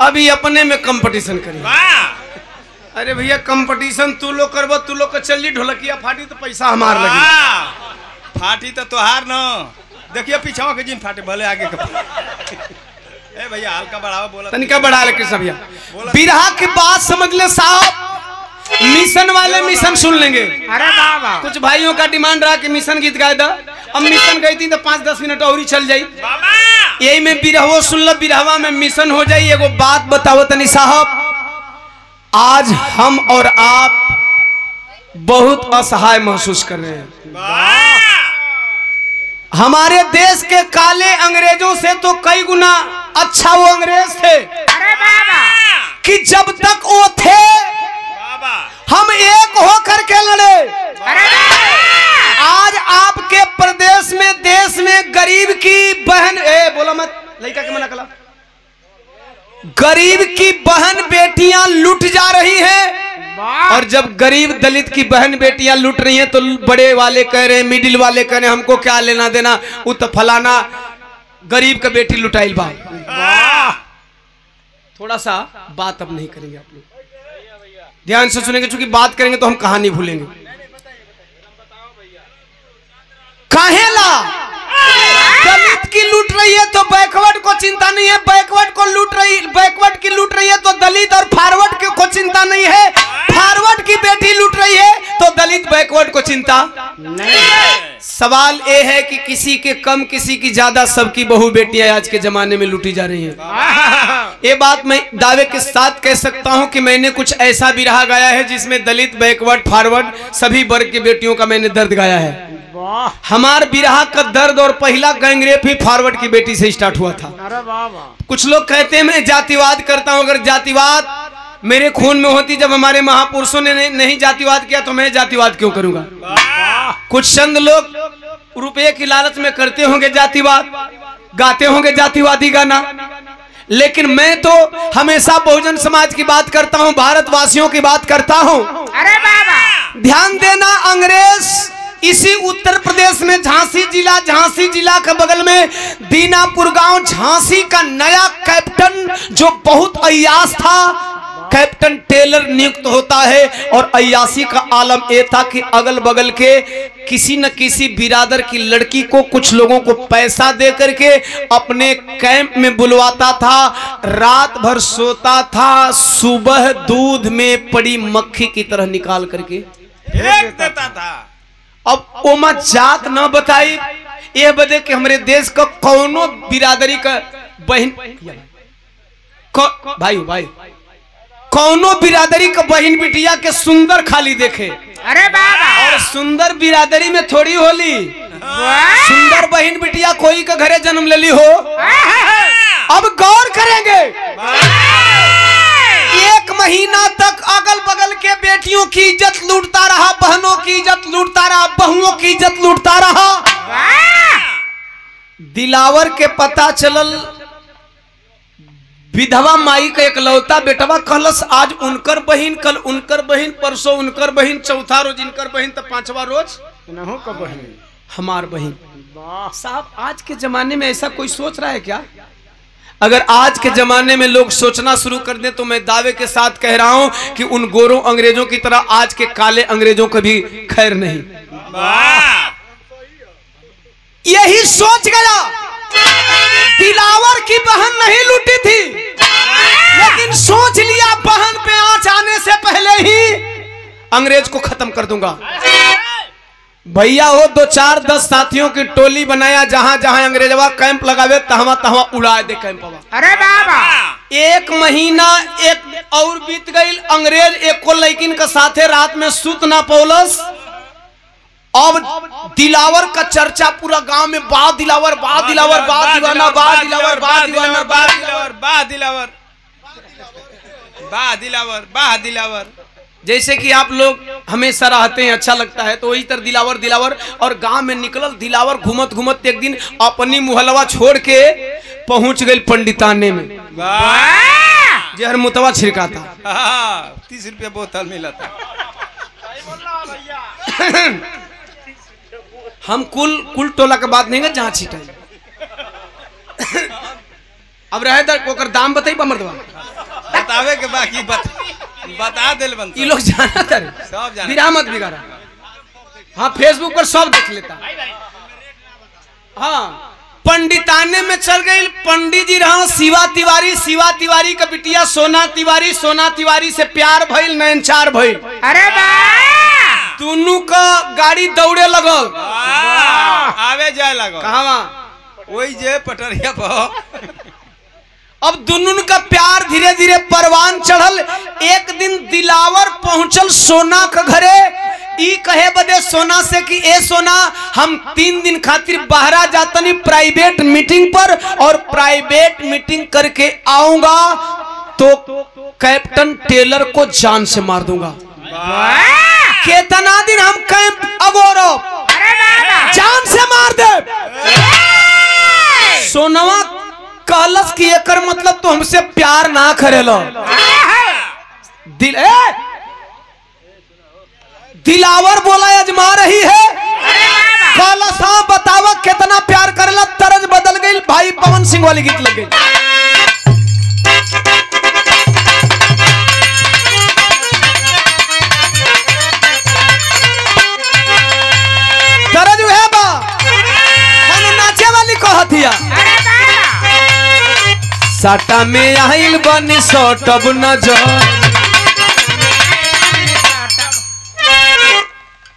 अभी अपने में कंपटीशन करी। अरे भैया कंपटीशन तू लोग करबो, तू लोग का चली ढोलकिया फाटी तो पैसा हमार लगी। फाटी तो तोहार न देखिए पीछा के जिन फाटे भले आगे के। ए भैया हल्का बढ़ावा बोला, तनिका बढ़ा ले कृष्ण भैया। बिरहा की बात समझ ले साहब, मिशन वाले मिशन सुन लेंगे। अरे बाबा कुछ भाइयों का डिमांड रहा कि मिशन गीत गाए दा, अब मिशन गई थी तो 5-10 मिनट और ही चल जाई। यही में बिरहवो सुन लो, बिरहवा में मिशन हो जाई। एगो बात बताओ तनी साहब, आज हम और आप बहुत असहाय महसूस कर रहे हैं। हमारे देश के काले अंग्रेजों से तो कई गुना अच्छा वो अंग्रेज थे। अरे बाबा कि जब तक वो थे हम एक होकर के लड़े। अरे आज आपके प्रदेश में, देश में गरीब की बहन, बोला मत लड़का के मना कला, गरीब की बहन बेटियां लूट जा रही हैं। और जब गरीब दलित की बहन बेटियां लूट रही हैं तो बड़े वाले कह रहे हैं, मिडिल वाले कह रहे हैं हमको क्या लेना देना, वो तो फलाना गरीब का बेटी लुटाइल बा। थोड़ा सा बात अब नहीं करेंगे आप लोग, ध्यान से सुनेंगे, क्योंकि बात करेंगे तो हम कहानी भूलेंगे। काहेला दलित की लूट रही है तो बैकवर्ड को चिंता नहीं है, बैकवर्ड की लूट रही है तो दलित और फॉरवर्ड को चिंता नहीं है, फॉरवर्ड की बेटी लूट रही है तो दलित बैकवर्ड को चिंता नहीं है। सवाल ये है कि किसी के कम किसी की ज्यादा सबकी बहू बेटियां आज के जमाने में लूटी जा रही हैं। ये बात मैं दावे के साथ कह सकता हूं कि मैंने कुछ ऐसा भी रहा गाया है जिसमें दलित, बैकवर्ड, फॉरवर्ड सभी वर्ग की बेटियों का मैंने दर्द गाया है। हमार बिरहा का दर्द और पहला गैंगरेप ही फॉरवर्ड की बेटी से स्टार्ट हुआ था। अरे बाबा कुछ लोग कहते हैं मैं जातिवाद करता हूं, अगर जातिवाद मेरे खून में होती, जब हमारे महापुरुषों ने नहीं जातिवाद किया तो मैं जातिवाद क्यों करूंगा। कुछ चंद लोग रुपये की लालच में करते होंगे जातिवाद, गाते होंगे जातिवादी गाना, लेकिन मैं तो हमेशा बहुजन समाज की बात करता हूं, भारतवासियों की बात करता हूं। अरे बाबा ध्यान देना, अंग्रेज इसी उत्तर प्रदेश में झांसी जिला के बगल में दीनापुर गांव, झांसी का नया कैप्टन जो बहुत अय्याश था, कैप्टन टेलर नियुक्त होता है। और अय्याशी का आलम यह था कि अगल बगल के किसी न किसी बिरादर की लड़की को कुछ लोगों को पैसा दे करके अपने कैंप में बुलवाता था, रात भर सोता था, सुबह दूध में पड़ी मक्खी की तरह निकाल करके फेंक देता था। अब ओमा जात न बताई, ये बदे कि हमारे देश का कौनो बिरादरी का बहन भाई कौनो बिरादरी का बहन बिटिया के सुंदर खाली देखे। अरे बाबा और सुंदर बिरादरी में थोड़ी होली, सुंदर बहन बिटिया कोई का घरे जन्म ले ली हो। अब गौर करेंगे, एक महीना तक अगल बगल के बेटियों की इज्जत लूटता रहा, बहनों की इज्जत लूटता रहा, बहुओं की इज्जत लूटता रहा। दिलावर के पता चलल, विधवा माई का एकलौता बेटवा कहलस आज उनकर बहन, कल उनकर बहन, परसों उनकर बहन, चौथा रोज इनकर बहन, तो पांचवा रोज हमार बहन। साहब आज के जमाने में ऐसा कोई सोच रहा है क्या? अगर आज के जमाने में लोग सोचना शुरू कर दें तो मैं दावे के साथ कह रहा हूं कि उन गोरों अंग्रेजों की तरह आज के काले अंग्रेजों को भी खैर नहीं। यही सोच गया, दिलावर की बहन नहीं लूटी थी, लेकिन सोच लिया बहन पे आंच आने से पहले ही अंग्रेज को खत्म कर दूंगा। भैया हो 2-4-10 साथियों की टोली बनाया, जहां जहां अंग्रेजवा कैंप लगावे तहवा तहवा उड़ा दे कैंपवा। अरे बाबा एक महीना एक और बीत गई, अंग्रेज एक को लड़किन के साथे रात में सुत ना पौलस। अब दिलावर का चर्चा पूरा गांव में, बा दिलावर, बा दिलावर, बा दीवाना, बा दिलावर, बा दीवाना, बा दिलावर, बा दिलावर, बा दिलावर, बा दिलावर। जैसे कि आप लोग हमेशा रहते हैं, अच्छा लगता है, तो वही तरह दिलावर दिलावर। और गांव में निकलल दिलावर, घूमत घूमत एक दिन अपनी मुहल्ला छोड़ के पहुंच गई पंडिताने में, जहर मुतवा छिड़का था। 30 रुपया बोतल मिला था। हम कुल टोला के बात नहीं है जहां छिटा। अब रहे ओकर दाम बताई बा मर्दवा। बतावे के बाकी बता दिल बनता ये लोग जाना था सब जाना बिना मत बिगाड़ा। हाँ फेसबुक पर सब देख लेता। हाँ पंडिताने में चल गई। पंडित जी रहा शिवा तिवारी, शिवा तिवारी का बिटिया सोना तिवारी, सोना तिवारी से प्यार भइल, नयनचार भइल। अरे वाह दोनों का गाड़ी दौड़े लगल। आवे जाए लगो कहाँ वही जे पटरिया पर। अब दोनों का प्यार धीरे धीरे परवान चढ़ल। एक दिन दिलावर पहुंचल सोना के घरे। ई कहे बदे सोना से कि ए सोना हम 3 दिन खातिर बाहरा जातनी प्राइवेट मीटिंग पर, और प्राइवेट मीटिंग करके आऊंगा तो कैप्टन टेलर को जान से मार दूंगा। कितना दिन हम कैंप अगोरो, जान से मार दे। सोनवा कहलस कि एकर मतलब तो हमसे प्यार ना करेलो। दिलावर बोला अजमा रही है। कहलस हाँ बतावा कितना प्यार करेला। तरज बदल गई, भाई पवन सिंह वाली गीत लग गई। तरज है बा नाचे वाली कहतिया। साटा में आइल बनी सटब नजर।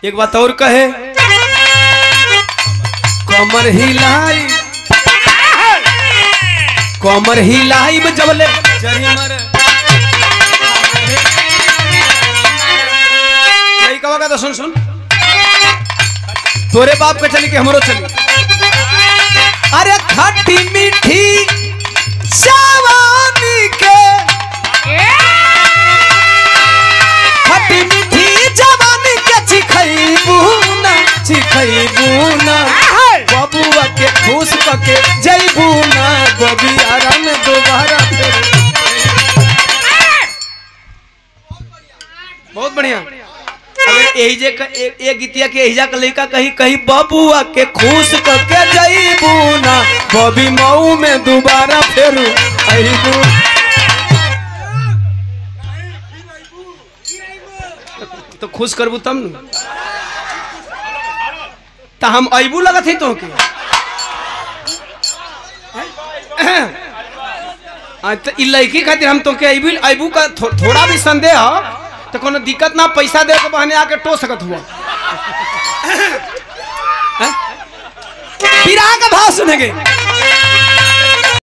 एक बात और कहे, कमर हिलाई, कमर हिलाई में जबले यही कहोगा तो सुन सुन, तोरे बाप के चली के हमरो चली। अरे खट्टी मीठी जवानी के, खट्टी मीठी जवानी के चिखैबूना, चिखैबूना बबुआ के खुश करके जैबूना, बबियारा में दोबारा फिर। बहुत बढ़िया। अगर एहिजे का एक गीतिया के एहिजा का लड़का कहीं कहीं बबुआ के खुश करके जैबूना, बबी मऊ में दोबारा फिर अइबू। तो खुश करबू तब न, तो हम अबू लगत ही तो के। तो लड़की खातिर हम तो के अबू का थोड़ा भी संदेह हो तो कोनो दिक्कत ना, पैसा दे के बहने आके टो सकत हुआ। विराह का भाव सुनेंगे।